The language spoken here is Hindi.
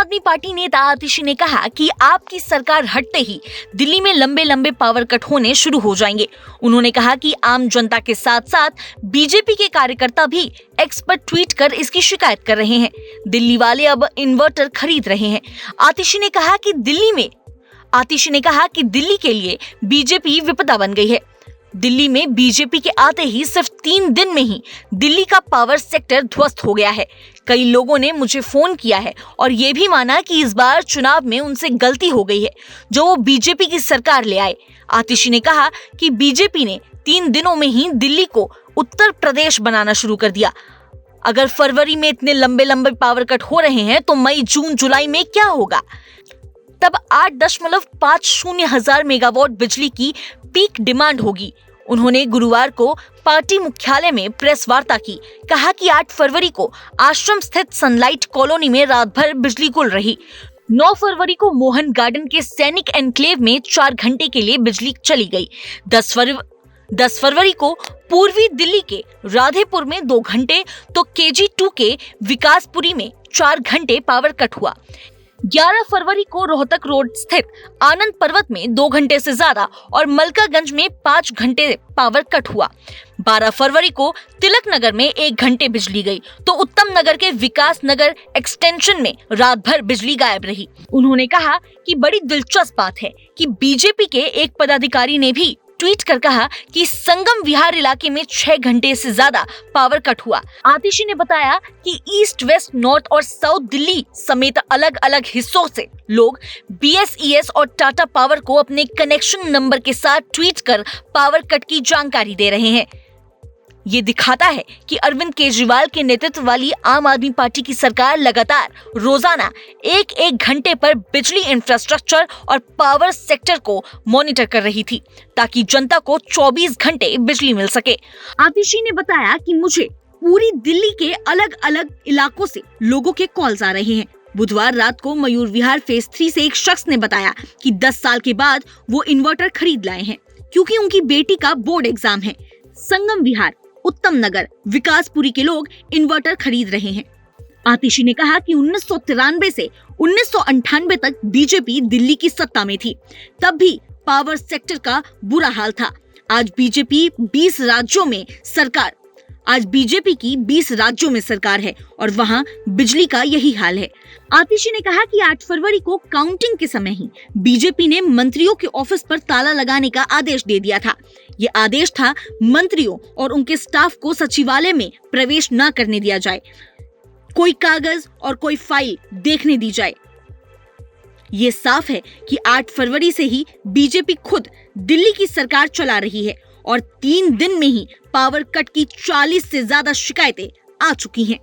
आदमी पार्टी नेता आतिशी ने कहा कि आपकी सरकार हटते ही दिल्ली में लंबे लंबे पावर कट होने शुरू हो जाएंगे। उन्होंने कहा कि आम जनता के साथ साथ बीजेपी के कार्यकर्ता भी एक्स पर ट्वीट कर इसकी शिकायत कर रहे हैं। दिल्ली वाले अब इन्वर्टर खरीद रहे हैं। आतिशी ने कहा कि दिल्ली के लिए बीजेपी विपदा बन गई है। दिल्ली में बीजेपी के आते ही सिर्फ 3 दिन में ही दिल्ली का पावर सेक्टर ध्वस्त हो गया है। कई लोगों ने मुझे फोन किया है और ये भी माना कि इस बार चुनाव में उनसे गलती हो गई है जो वो बीजेपी की सरकार ले आए। आतिशी ने कहा कि बीजेपी ने 3 दिनों में ही दिल्ली को उत्तर प्रदेश बनाना शुरू कर दिया। अगर फरवरी में इतने लंबे लंबे पावर कट हो रहे हैं तो मई, जून, जुलाई में क्या होगा? तब 8.50 हजार मेगावाट बिजली की पीक डिमांड होगी। उन्होंने गुरुवार को पार्टी मुख्यालय में प्रेस वार्ता की। कहा कि 8 फरवरी को आश्रम स्थित सनलाइट कॉलोनी में रात भर बिजली गुल रही। 9 फरवरी को मोहन गार्डन के सैनिक एनक्लेव में 4 घंटे के लिए बिजली चली गई। 10 फरवरी को पूर्वी दिल्ली के राधेपुर में 2 घंटे तो KG2 के विकासपुरी में 4 घंटे पावर कट हुआ। 11 फरवरी को रोहतक रोड स्थित आनंद पर्वत में 2 घंटे से ज्यादा और मलकागंज में 5 घंटे पावर कट हुआ। 12 फरवरी को तिलक नगर में 1 घंटे बिजली गई तो उत्तम नगर के विकास नगर एक्सटेंशन में रात भर बिजली गायब रही। उन्होंने कहा कि बड़ी दिलचस्प बात है कि बीजेपी के एक पदाधिकारी ने भी ट्वीट कर कहा कि संगम विहार इलाके में 6 घंटे से ज्यादा पावर कट हुआ। आतिशी ने बताया कि ईस्ट, वेस्ट, नॉर्थ और साउथ दिल्ली समेत अलग अलग हिस्सों से लोग BSES और टाटा पावर को अपने कनेक्शन नंबर के साथ ट्वीट कर पावर कट की जानकारी दे रहे हैं। ये दिखाता है कि अरविंद केजरीवाल के नेतृत्व वाली आम आदमी पार्टी की सरकार लगातार रोजाना एक घंटे पर बिजली इंफ्रास्ट्रक्चर और पावर सेक्टर को मॉनिटर कर रही थी ताकि जनता को 24 घंटे बिजली मिल सके। आतिशी ने बताया कि मुझे पूरी दिल्ली के अलग अलग इलाकों से लोगों के कॉल्स आ रहे हैं। बुधवार रात को मयूर विहार फेज 3 से एक शख्स ने बताया कि 10 साल के बाद वो इन्वर्टर खरीद लाए हैं क्योंकि उनकी बेटी का बोर्ड एग्जाम है। संगम विहार, उत्तम नगर, विकासपुरी के लोग इन्वर्टर खरीद रहे हैं। आतिशी ने कहा कि 1993 से 1998 तक बीजेपी दिल्ली की सत्ता में थी, तब भी पावर सेक्टर का बुरा हाल था। आज बीजेपी की 20 राज्यों में सरकार है और वहां बिजली का यही हाल है। आतिशी ने कहा कि 8 फरवरी को काउंटिंग के समय ही बीजेपी ने मंत्रियों के ऑफिस पर ताला लगाने का आदेश दे दिया था। ये आदेश था मंत्रियों और उनके स्टाफ को सचिवालय में प्रवेश न करने दिया जाए, कोई कागज और कोई फाइल देखने दी जाए। ये साफ है कि 8 फरवरी से ही बीजेपी खुद दिल्ली की सरकार चला रही है और 3 दिन में ही पावर कट की 40 से ज्यादा शिकायतें आ चुकी हैं।